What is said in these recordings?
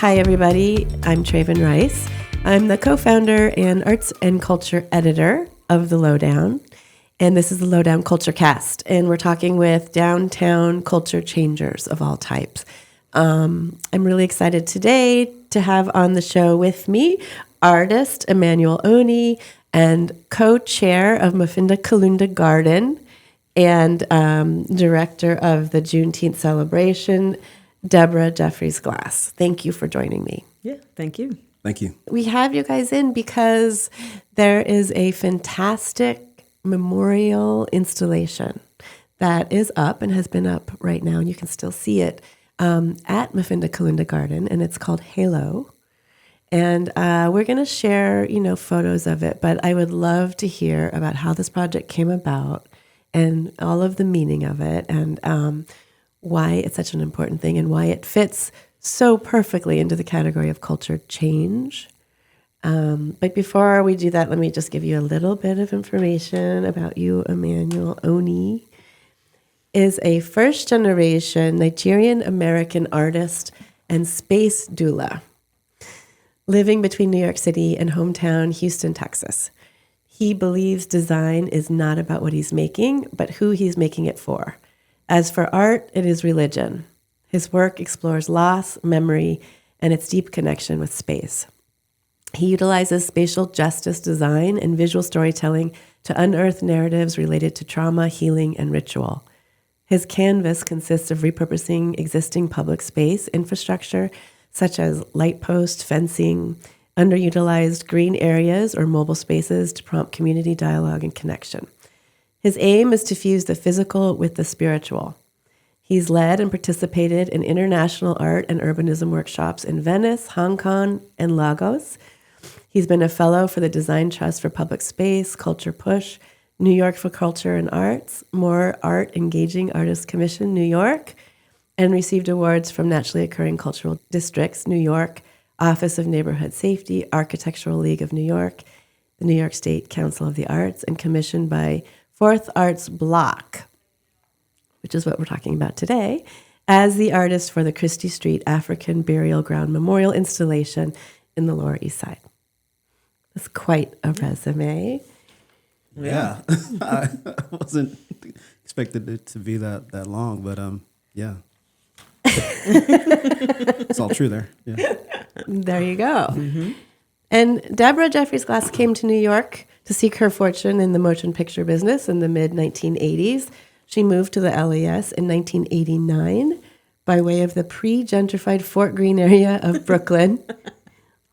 Hi, everybody. I'm Traven Rice. I'm the co-founder and arts and culture editor of The Lowdown. And this is the Lowdown Culture Cast. And we're talking with downtown culture changers of all types. I'm really excited today to have on the show with me artist Immanuel and co-chair of M'Finda Kalunga Garden and director of the Juneteenth celebration, Debra Jeffries Glass. Thank you for joining me. Yeah, thank you. Thank you. We have you guys in because there is a fantastic memorial installation that is up and has been up right now, and you can still see it at M'Finda Kalunga Garden, and it's called Halo. And we're going to share, photos of it, but I would love to hear about how this project came about and all of the meaning of it and why it's such an important thing and why it fits so perfectly into the category of culture change. But before we do that, let me just give you a little bit of information about you. Immanuel Oni is a first-generation Nigerian-American artist and space doula, living between New York City and hometown Houston, Texas. He believes design is not about what he's making, but who he's making it for. As for art, it is religion. His work explores loss, memory, and its deep connection with space. He utilizes spatial justice design and visual storytelling to unearth narratives related to trauma, healing, and ritual. His canvas consists of repurposing existing public space infrastructure, such as light post, fencing, underutilized green areas or mobile spaces to prompt community dialogue and connection. His aim is to fuse the physical with the spiritual. He's led and participated in international art and urbanism workshops in Venice, Hong Kong, and Lagos. He's been a fellow for the Design Trust for Public Space, Culture Push, New York for Culture and Arts, More Art Engaging Artists Commission, New York, and received awards from Naturally Occurring Cultural Districts, New York, Office of Neighborhood Safety, Architectural League of New York, the New York State Council of the Arts, and commissioned by Fourth Arts Block, which is what we're talking about today, as the artist for the Chrystie Street African Burial Ground Memorial installation in the Lower East Side. That's quite a resume. Yeah. I wasn't expected it to be that long, but yeah. It's all true there. Yeah. There you go. Mm-hmm. And Debra Jeffries Glass came to New York to seek her fortune in the motion picture business in the mid-1980s. She moved to the LES in 1989 by way of the pre-gentrified Fort Greene area of Brooklyn.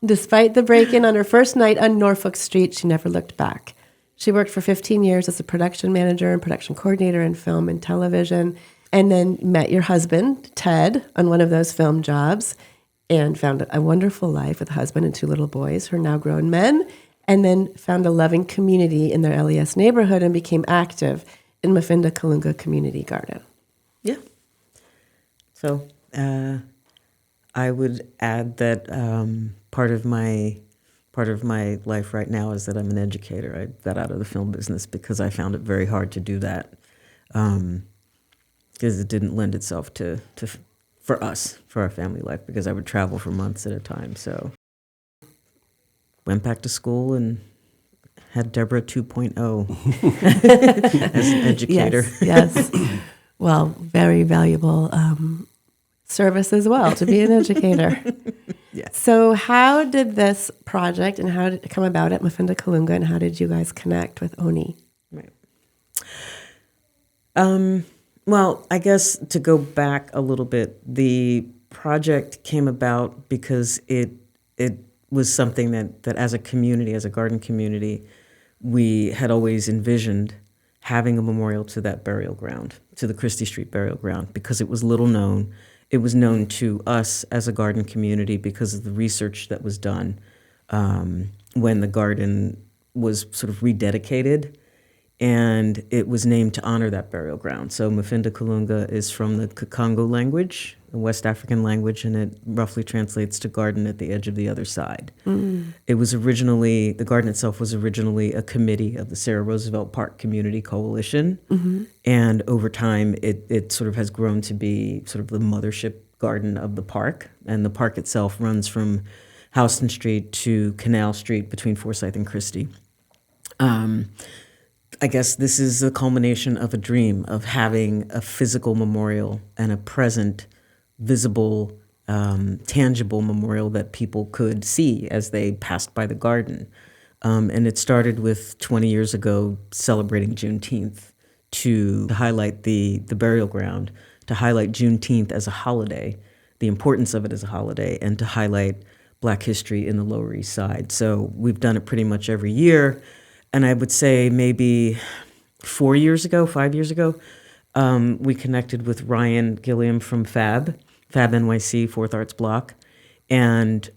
Despite the break-in on her first night on Norfolk Street, she never looked back. She worked for 15 years as a production manager and production coordinator in film and television, and then met your husband, Ted, on one of those film jobs, and found a wonderful life with a husband and two little boys who are now grown men, and then found a loving community in their LES neighborhood and became active in M'Finda Kalunga Community Garden. Yeah. So I would add that part of my life right now is that I'm an educator. I got out of the film business because I found it very hard to do that because it didn't lend itself to for us, for our family life, because I would travel for months at a time. So went back to school and had Debra 2.0 as an educator. Yes. Well, very valuable service as well to be an educator. Yes. So how did this project and how did it come about at M'Finda Kalunga, and how did you guys connect with Oni? Right. Well, I guess to go back a little bit, the project came about because it was something that as a community, as a garden community, we had always envisioned having a memorial to that burial ground, to the Chrystie Street burial ground, because it was little known. It was known to us as a garden community because of the research that was done when the garden was sort of rededicated, and it was named to honor that burial ground. So M'Finda Kalunga is from the Kakongo language, a West African language, and it roughly translates to garden at the edge of the other side. Mm. It was originally, the garden itself was originally a committee of the Sarah Roosevelt Park Community Coalition, mm-hmm. and over time it sort of has grown to be sort of the mothership garden of the park. And the park itself runs from Houston Street to Canal Street between Forsythe and Chrystie. I guess this is a culmination of a dream of having a physical memorial and a present, visible, tangible memorial that people could see as they passed by the garden. And it started with 20 years ago celebrating Juneteenth to highlight the burial ground, to highlight Juneteenth as a holiday, the importance of it as a holiday, and to highlight Black history in the Lower East Side. So we've done it pretty much every year. And I would say maybe 5 years ago, we connected with Ryan Gilliam from FAB NYC, Fourth Arts Block. And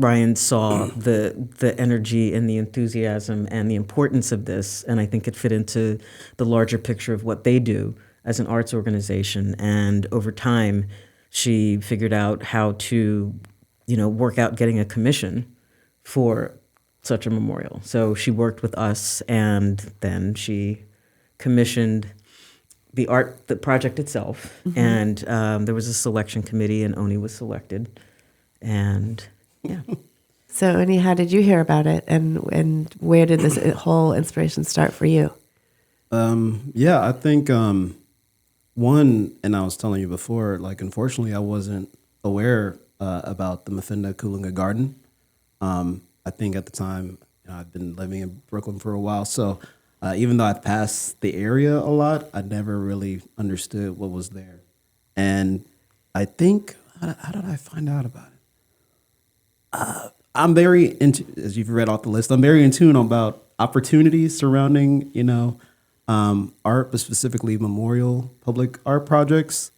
Ryan saw the energy and the enthusiasm and the importance of this, and I think it fit into the larger picture of what they do as an arts organization. And over time, she figured out how to, work out getting a commission for such a memorial. So she worked with us, and then she commissioned the project itself. Mm-hmm. And there was a selection committee, and Oni was selected, and. Yeah. So, Oni, how did you hear about it, and where did this whole inspiration start for you? I think one, and I was telling you before, like, unfortunately, I wasn't aware about the M'Finda Kalunga Garden. I think at the time, I'd been living in Brooklyn for a while, so even though I passed the area a lot, I never really understood what was there. And I think, how did I find out about it? I'm very into, as you've read off the list, I'm very in tune about opportunities surrounding, art, but specifically memorial public art projects,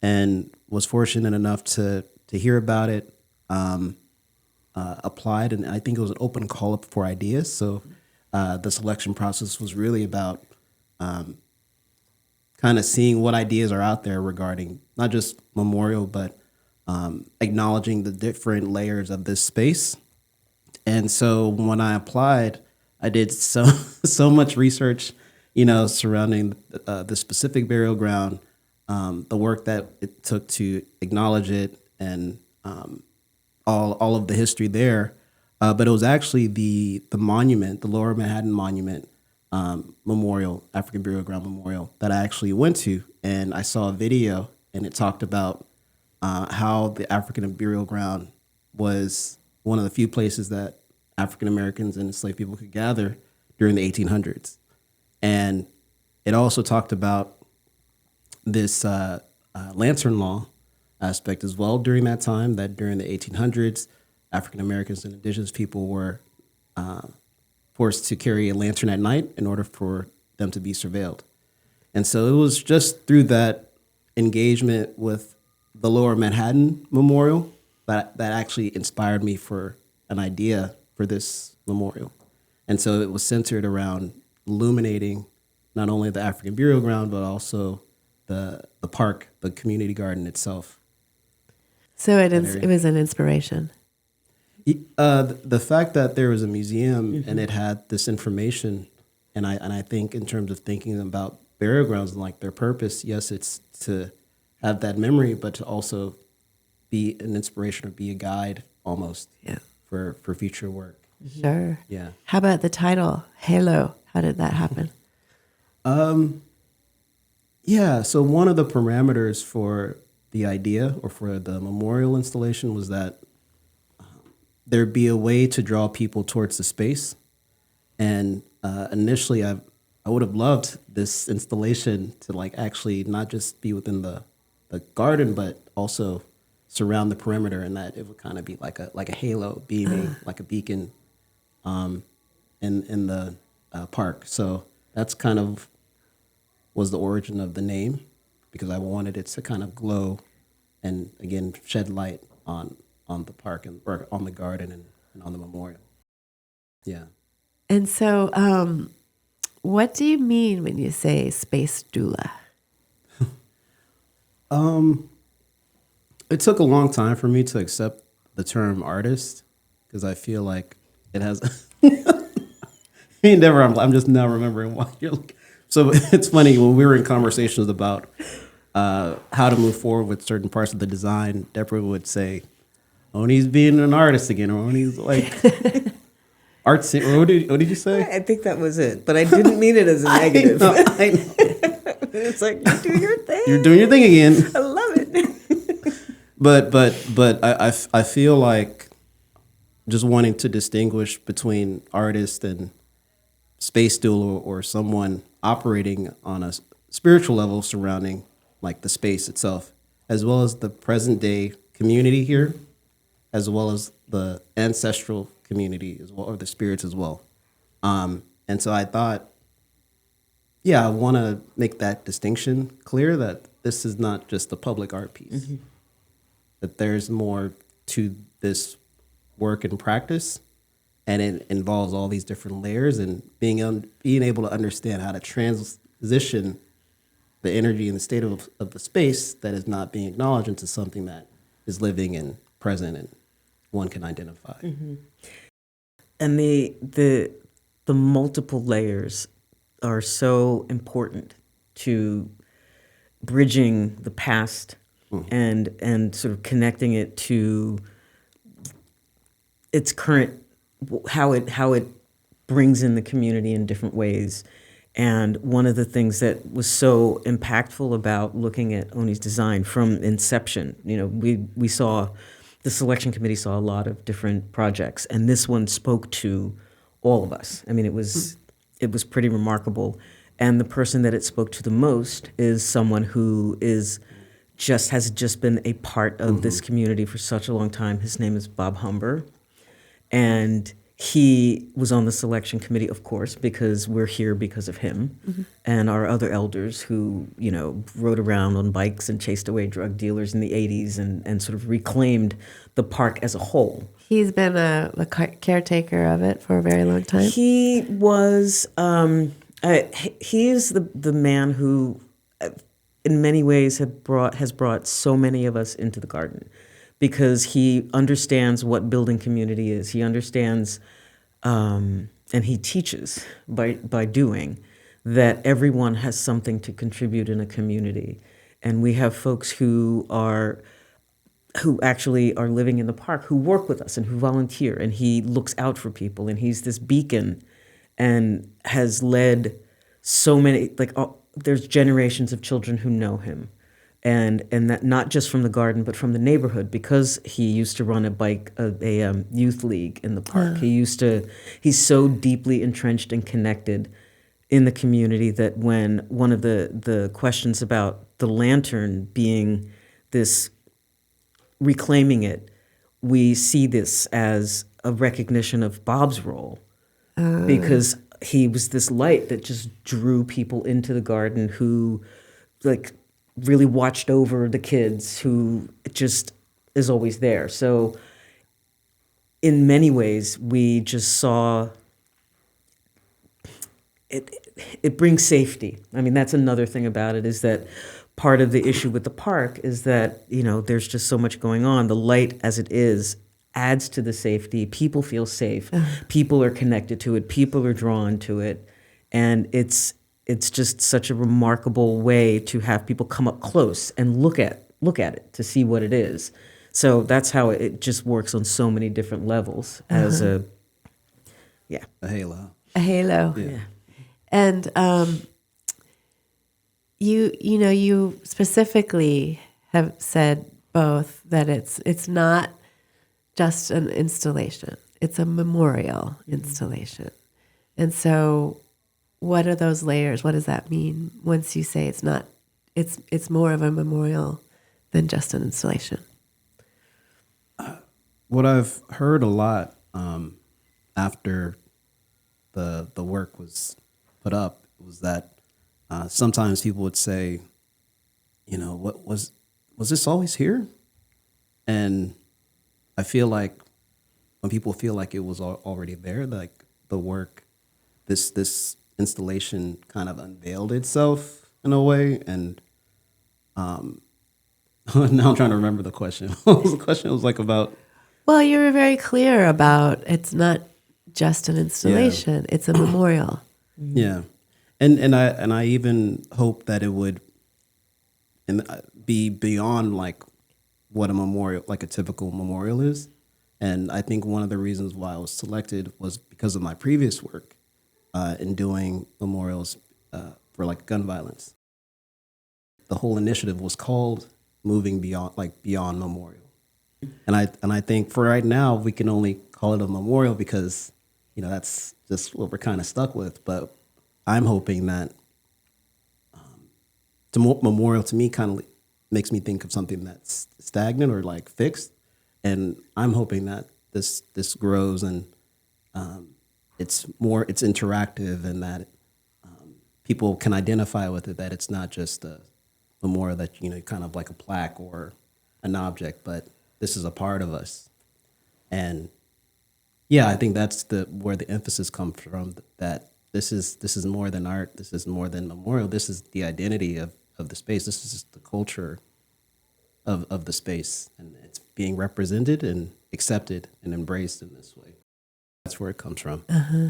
and was fortunate enough to hear about it, applied, and I think it was an open call up for ideas. So the selection process was really about kind of seeing what ideas are out there regarding not just memorial, but acknowledging the different layers of this space. And so when I applied, I did so much research, surrounding the specific burial ground, the work that it took to acknowledge it, and all of the history there. But it was actually the monument, the Lower Manhattan Monument Memorial, African Burial Ground Memorial, that I actually went to, and I saw a video, and it talked about how the African burial ground was one of the few places that African Americans and enslaved people could gather during the 1800s. And it also talked about this lantern law aspect as well during that time, that during the 1800s, African Americans and indigenous people were forced to carry a lantern at night in order for them to be surveilled. And so it was just through that engagement with the Lower Manhattan Memorial that actually inspired me for an idea for this memorial. And so it was centered around illuminating not only the African burial ground, but also the park, the community garden itself. So it was an inspiration. The fact that there was a museum, mm-hmm. and it had this information, and I think in terms of thinking about burial grounds and like their purpose, yes, it's to have that memory, but to also be an inspiration or be a guide almost, yeah, for future work. Sure. Yeah. How about the title, Halo? How did that happen? Yeah, so one of the parameters for the idea or for the memorial installation was that there'd be a way to draw people towards the space. And initially, I would have loved this installation to like actually not just be within the garden, but also surround the perimeter, and that it would kind of be like a halo beaming, like a beacon, in the park. So that's kind of was the origin of the name, because I wanted it to kind of glow and again shed light on the park and or on the garden and on the memorial. Yeah. And so, what do you mean when you say space doula? It took a long time for me to accept the term artist, because I feel like it has. I'm just now remembering why you're like. So it's funny when we were in conversations about how to move forward with certain parts of the design, Debra would say, Oni's being an artist again, or Oni's like arts. Or what did you say? I think that was it, but I didn't mean it as a negative. I know. It's like, you do your thing. You're doing your thing again. I love it. But I feel like just wanting to distinguish between artist and space steward or someone operating on a spiritual level surrounding like the space itself, as well as the present day community here, as well as the ancestral community as well, or the spirits as well. And so I thought, yeah, I want to make that distinction clear that this is not just a public art piece, that there's more to this work and practice, and it involves all these different layers and being able to understand how to transition the energy and the state of the space that is not being acknowledged into something that is living and present and one can identify. And the multiple layers are so important to bridging the past and sort of connecting it to its current, how it brings in the community in different ways. And one of the things that was so impactful about looking at Oni's design from inception, we saw, the selection committee saw a lot of different projects, and this one spoke to all of us. I mean, it was pretty remarkable. And the person that it spoke to the most is someone who has just been a part of this community for such a long time. His name is Bob Humber. And he was on the selection committee, of course, because we're here because of him and our other elders who, rode around on bikes and chased away drug dealers in the 80s and sort of reclaimed the park as a whole. He's been a caretaker of it for a very long time. He was, he is the man who, in many ways, has brought so many of us into the garden, because he understands what building community is. He understands, and he teaches by doing, that everyone has something to contribute in a community. And we have folks who actually are living in the park, who work with us and who volunteer, and he looks out for people, and he's this beacon and has led so many, there's generations of children who know him. And that not just from the garden, but from the neighborhood, because he used to run a youth league in the park. He's so deeply entrenched and connected in the community that when one of the questions about the lantern being this, reclaiming it, we see this as a recognition of Bob's role, because he was this light that just drew people into the garden who, really watched over the kids, who just is always there. So in many ways, we just saw it brings safety. I mean, that's another thing about it, is that part of the issue with the park is that, there's just so much going on. The light as it is adds to the safety. People feel safe. People are connected to it. People are drawn to it. And it's just such a remarkable way to have people come up close and look at it to see what it is. So that's how it just works on so many different levels as a halo. A halo. Yeah. And you specifically have said both that it's not just an installation. It's a memorial installation. And so what are those layers? What does that mean once you say it's more of a memorial than just an installation? What I've heard a lot after the work was put up was that sometimes people would say, what was this always here? And I feel like when people feel like it was already there, like the work, this installation kind of unveiled itself in a way. And now I'm trying to remember the question. What was the question? It was about... Well, you were very clear about it's not just an installation. Yeah. It's a memorial. Yeah. And I even hope that it would and be beyond like what a memorial, like a typical memorial is. And I think one of the reasons why I was selected was because of my previous work in doing memorials for like gun violence. The whole initiative was called Moving Beyond, like Beyond Memorial. And I think for right now we can only call it a memorial because, you know, that's just what we're kind of stuck with. But I'm hoping that the memorial to me kind of makes me think of something that's stagnant or like fixed. And I'm hoping that this grows and it's interactive and that people can identify with it, that it's not just a memorial that, you know, kind of like a plaque or an object, but this is a part of us. And yeah, I think that's where the emphasis comes from, that this is more than art, this is more than memorial, this is the identity of the space, this is just the culture of the space, and it's being represented and accepted and embraced in this way. That's where it comes from. Uh-huh.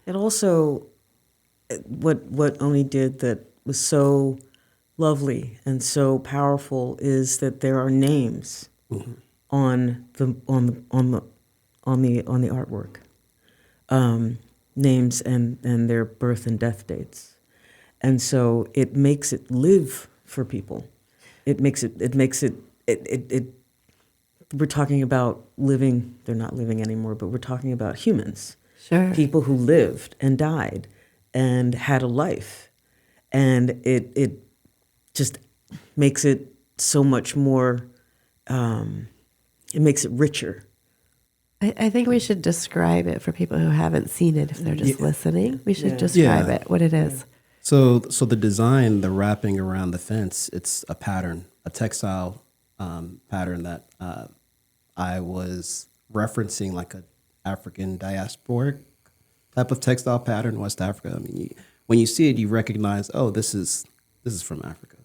It also, what Oni did that was so lovely and so powerful is that there are names on the artwork, names and their birth and death dates, and so it makes it live for people. It makes it. We're talking about living. They're not living anymore, but we're talking about humans. Sure. People who lived and died and had a life, and it just makes it so much more. It makes it richer. I think we should describe it for people who haven't seen it. If they're just listening, we should describe it, what it is. So the design, the wrapping around the fence, it's a pattern, a textile pattern that I was referencing, like a African diasporic type of textile pattern, West Africa. I mean, when you see it, you recognize, oh, this is from Africa,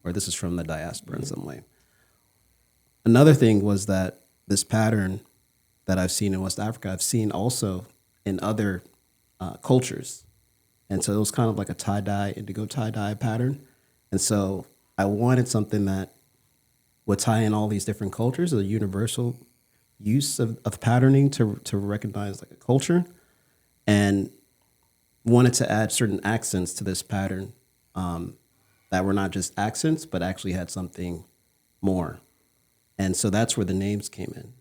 or this is from the diaspora in some way. Another thing was that this pattern that I've seen in West Africa, I've seen also in other cultures. And so it was kind of like a tie-dye, indigo tie-dye pattern. And so I wanted something that would tie in all these different cultures, a universal use of patterning to recognize like a culture, and wanted to add certain accents to this pattern that were not just accents, but actually had something more. And so that's where the names came in.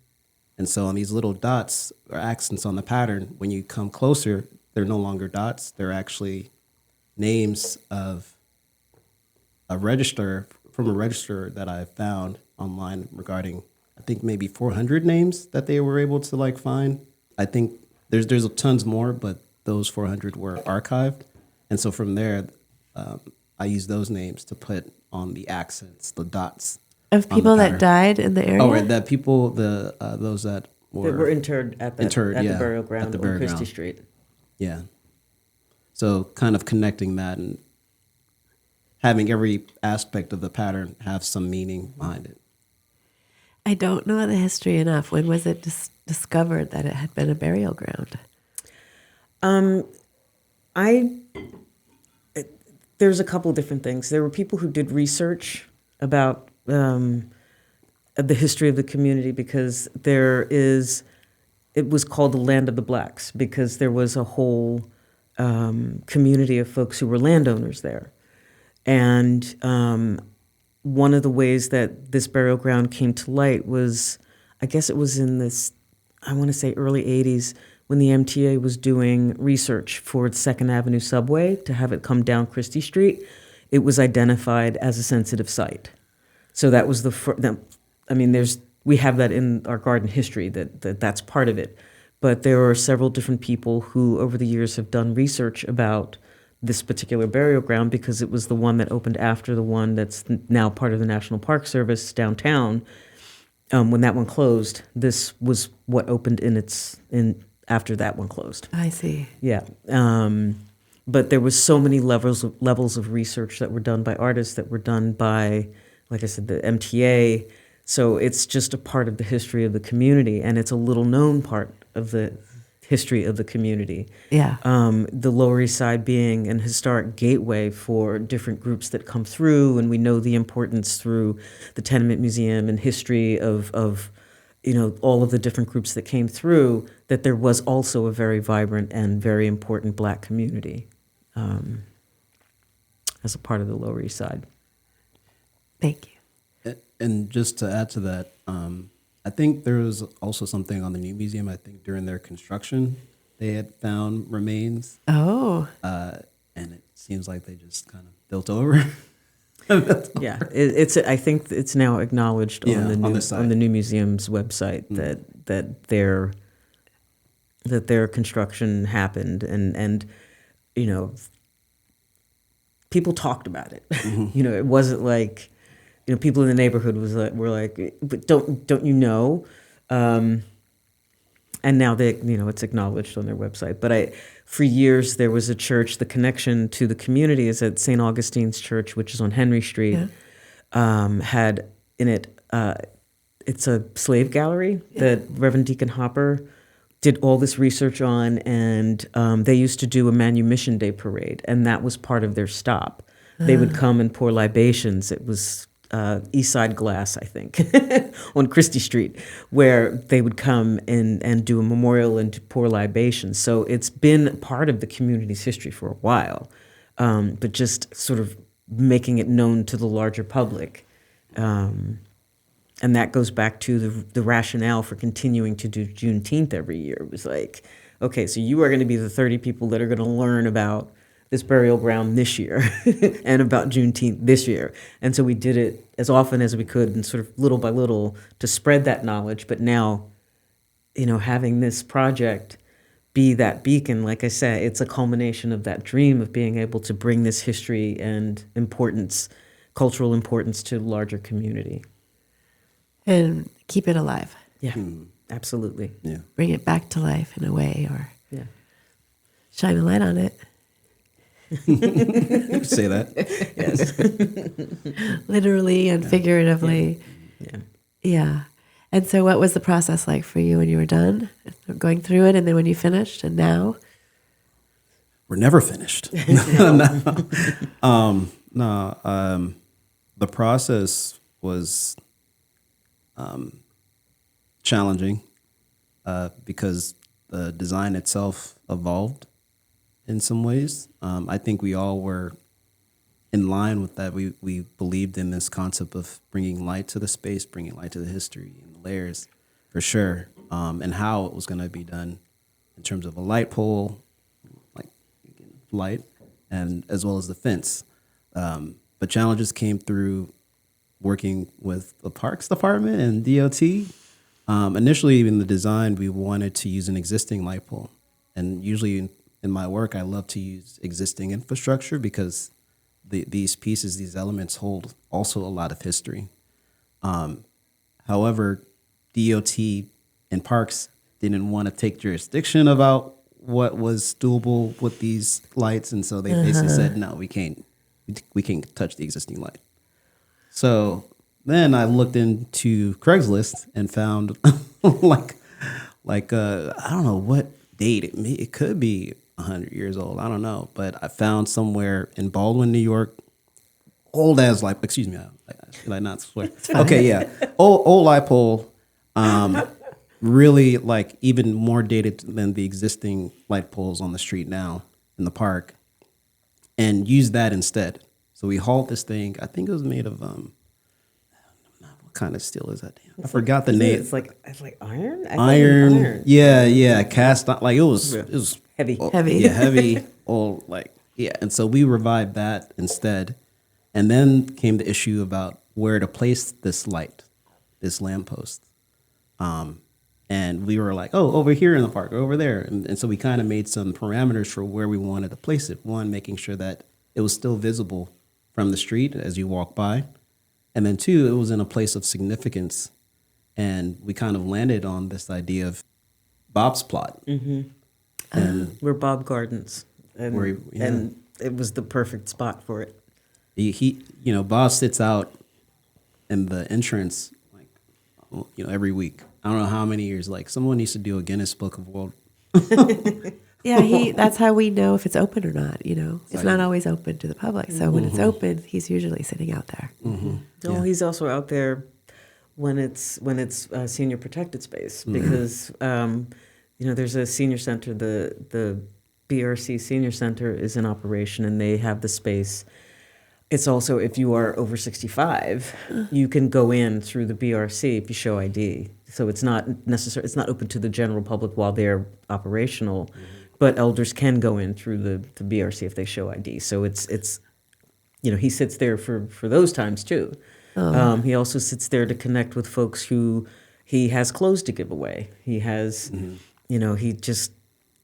And so on these little dots or accents on the pattern, when you come closer, they're no longer dots. They're actually names of a register that I found online regarding, I think maybe 400 names that they were able to like find. I think there's tons more, but those 400 were archived. And so from there, I used those names to put on the accents, the dots. Of people that died in the area? Oh, right, that people, those that were interred at the burial ground on Chrystie Street. Yeah. So kind of connecting that and having every aspect of the pattern have some meaning behind it. I don't know the history enough. When was it discovered that it had been a burial ground? There's a couple different things. There were people who did research about the history of the community, because it was called the Land of the Blacks because there was a whole community of folks who were landowners there. And one of the ways that this burial ground came to light was, I guess it was in this, I want to say early 80s, when the MTA was doing research for the 2nd Avenue subway to have it come down Chrystie Street. It was identified as a sensitive site. So that was we have that in our garden history, that's part of it. But there are several different people who over the years have done research about this particular burial ground, because it was the one that opened after the one that's now part of the National Park Service downtown. When that one closed, this was what opened after that one closed. I see. Yeah. But there was so many levels of research that were done by artists, that were done by, like I said, the MTA. So it's just a part of the history of the community, and it's a little known part of the history of the community. Yeah. The Lower East Side being an historic gateway for different groups that come through, and we know the importance through the Tenement Museum and history of all of the different groups that came through, that there was also a very vibrant and very important Black community as a part of the Lower East Side. Thank you. And just to add to that, I think there was also something on the new museum. I think during their construction, they had found remains. Oh. And it seems like they just kind of built over. Yeah, I think it's now acknowledged on the new museum's website that their construction happened, and people talked about it. Mm-hmm. It wasn't like people in the neighborhood were like, but don't you know? And now it's acknowledged on their website. But for years there was a church. The connection to the community is at St. Augustine's Church, which is on Henry Street. Yeah. Had in it, it's a slave gallery that Reverend Deacon Hopper did all this research on, and they used to do a Manumission Day parade, and that was part of their stop. They would come and pour libations. It was East Side Glass, I think, on Chrystie Street, where they would come and do a memorial and to pour libations. So it's been part of the community's history for a while, but just sort of making it known to the larger public. And that goes back to the rationale for continuing to do Juneteenth every year. It was like, okay, so you are going to be the 30 people that are going to learn about this burial ground this year and about Juneteenth this year. And so we did it as often as we could and sort of little by little to spread that knowledge. But now, having this project be that beacon, like I said, it's a culmination of that dream of being able to bring this history and cultural importance to the larger community. And keep it alive. Yeah, absolutely. Yeah. Bring it back to life in a way, or shine a light on it. You could say that. Yes. Literally and figuratively. Yeah. And so what was the process like for you when you were done? Going through it, and then when you finished, and now? We're never finished. The process was challenging because the design itself evolved in some ways. I think we all were in line with that. We believed in this concept of bringing light to the space, bringing light to the history and the layers, for sure, and how it was going to be done in terms of a light pole, like light, and as well as the fence. But challenges came through working with the Parks Department and DOT. Initially, in the design, we wanted to use an existing light pole, and usually in my work, I love to use existing infrastructure because these pieces, these elements hold also a lot of history. However, DOT and Parks didn't want to take jurisdiction about what was doable with these lights, and so they basically said, no, we can't touch the existing light. So then I looked into Craigslist and found like I don't know what date it could be 100 years old. I don't know, but I found somewhere in Baldwin, New York, old as light. Excuse me, should I not swear? Okay, yeah, old light pole, really like even more dated than the existing light poles on the street now in the park, and use that instead. So we hauled this thing. I think it was made of what kind of steel is that? I forgot the name. It's like iron. Iron. Yeah. Cast like it was heavy. Heavy. Yeah, heavy. All and so we revived that instead, and then came the issue about where to place this light, this lamppost. And we were like, oh, over here in the park, or over there, and so we kind of made some parameters for where we wanted to place it. One, making sure that it was still visible from the street as you walk by. And then two, it was in a place of significance. And we kind of landed on this idea of Bob's plot. Mm-hmm. And we're Bob Gardens. And it was the perfect spot for it. He Bob sits out in the entrance, every week. I don't know how many years. Like, someone needs to do a Guinness Book of World Yeah, that's how we know if it's open or not, you know. It's not always open to the public. So when it's open, he's usually sitting out there. No, he's also out there when it's senior protected space because there's a senior center, the BRC Senior Center is in operation and they have the space. It's also, if you are over 65, you can go in through the BRC if you show ID. So it's not open to the general public while they're operational, but elders can go in through the BRC if they show ID. So it's he sits there for those times too. He also sits there to connect with folks who he has clothes to give away. He has, he just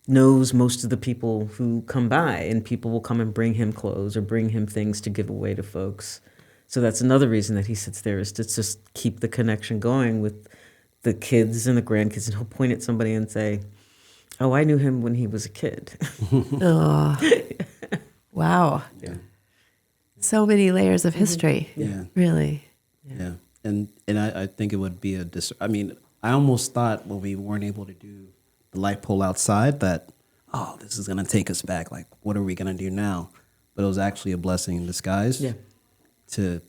knows most of the people who come by, and people will come and bring him clothes or bring him things to give away to folks. So that's another reason that he sits there, is to just keep the connection going with the kids and the grandkids. And he'll point at somebody and say, "Oh, I knew him when he was a kid." Oh, wow. Yeah. So many layers of history. Yeah. Really. Yeah. And I think it would be I almost thought when we weren't able to do the light pole outside that, this is going to take us back. Like, what are we going to do now? But it was actually a blessing in disguise to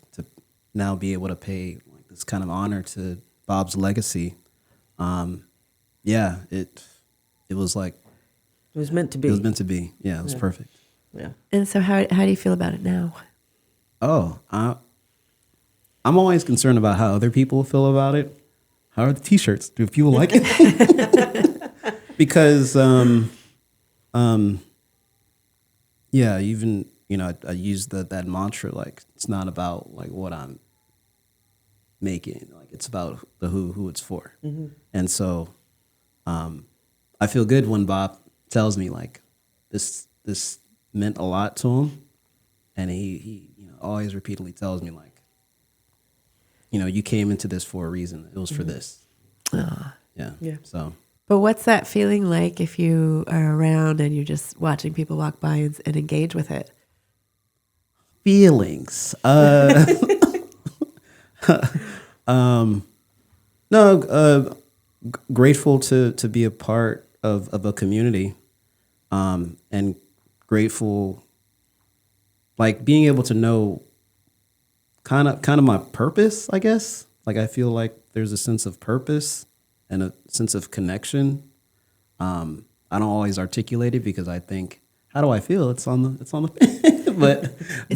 now be able to pay like this kind of honor to Bob's legacy. It was like, it was meant to be. It was meant to be. Yeah, it was perfect. Yeah. And so how do you feel about it now? Oh, I'm always concerned about how other people feel about it. How are the T-shirts? Do people like it? Because, even, I use that mantra, like, it's not about, like, what I'm making. Like, it's about the who it's for. And so I feel good when Bob tells me, like, this meant a lot to him. And he always repeatedly tells me, like, you came into this for a reason. It was for this. Yeah. So. But what's that feeling like if you are around and you're just watching people walk by and engage with it? Feelings. Grateful to be a part of a community, and grateful, like being able to know kind of my purpose, I guess. Like I feel like there's a sense of purpose and a sense of connection. I don't always articulate it because I think, how do I feel? It's on the but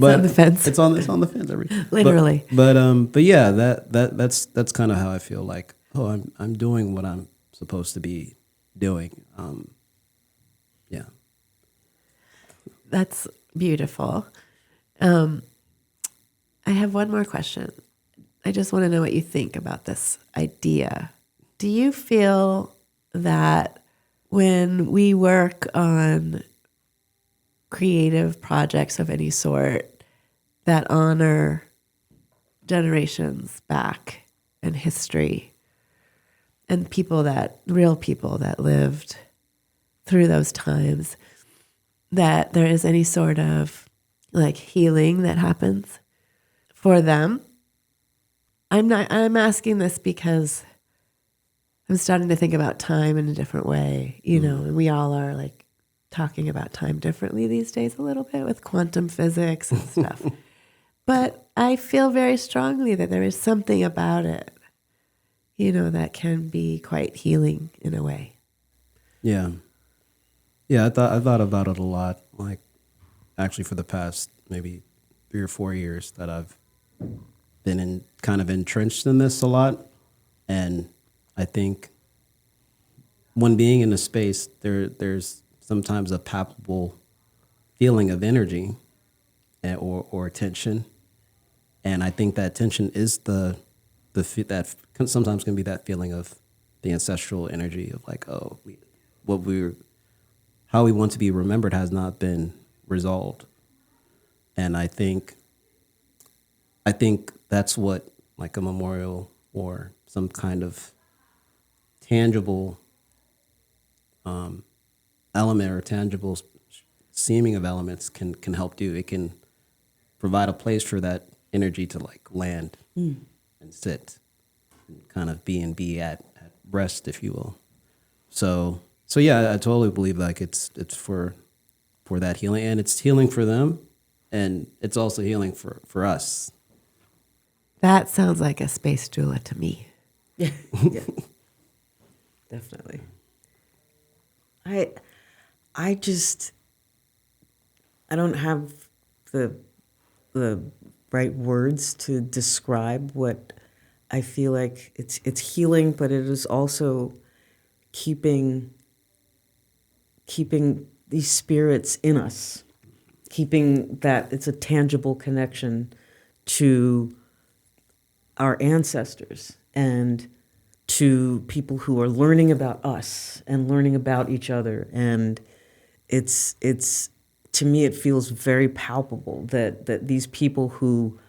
on the fence. It's on the fence. Literally. But yeah, that's kind of how I feel like, I'm doing what I'm supposed to be doing. Yeah. That's beautiful. I have one more question. I just want to know what you think about this idea. Do you feel that when we work on creative projects of any sort that honor generations back and history and real people that lived through those times, that there is any sort of like healing that happens for them? I'm asking this because I'm starting to think about time in a different way, and we all are like talking about time differently these days a little bit with quantum physics and stuff. But I feel very strongly that there is something about it, that can be quite healing in a way. Yeah. Yeah, I thought about it a lot, like actually for the past maybe 3 or 4 years that I've been kind of entrenched in this a lot. And I think when being in a space, there's sometimes a palpable feeling of energy or tension. And I think that tension is that sometimes can be that feeling of the ancestral energy of like, how we want to be remembered has not been resolved. And I think that's what like a memorial or some kind of tangible element or tangible seeming of elements can help do. It can provide a place for that energy to like land and sit and kind of be at rest, if you will. So So yeah, I totally believe like it's for that healing, and it's healing for them, and it's also healing for us. That sounds like a space doula to me. Yeah, yeah, definitely. I just I don't have the right words to describe what I feel like. It's healing, but it is also keeping these spirits in us, keeping that it's a tangible connection to our ancestors and to people who are learning about us and learning about each other. And it's to me, it feels very palpable that these people who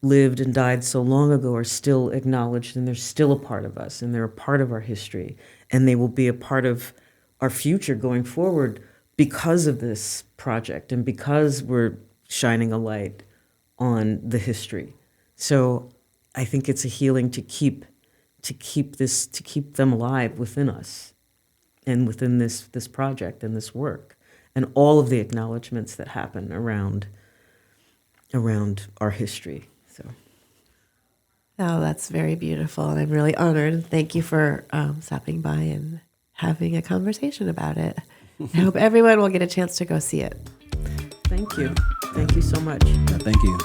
lived and died so long ago are still acknowledged, and they're still a part of us, and they're a part of our history, and they will be a part of our future going forward because of this project and because we're shining a light on the history. So I think it's a healing to keep them alive within us and within this project and this work and all of the acknowledgments that happen around our history. So. Oh, that's very beautiful, and I'm really honored. Thank you for stopping by and having a conversation about it. I hope everyone will get a chance to go see it. Thank you. Thank you so much. Yeah, thank you.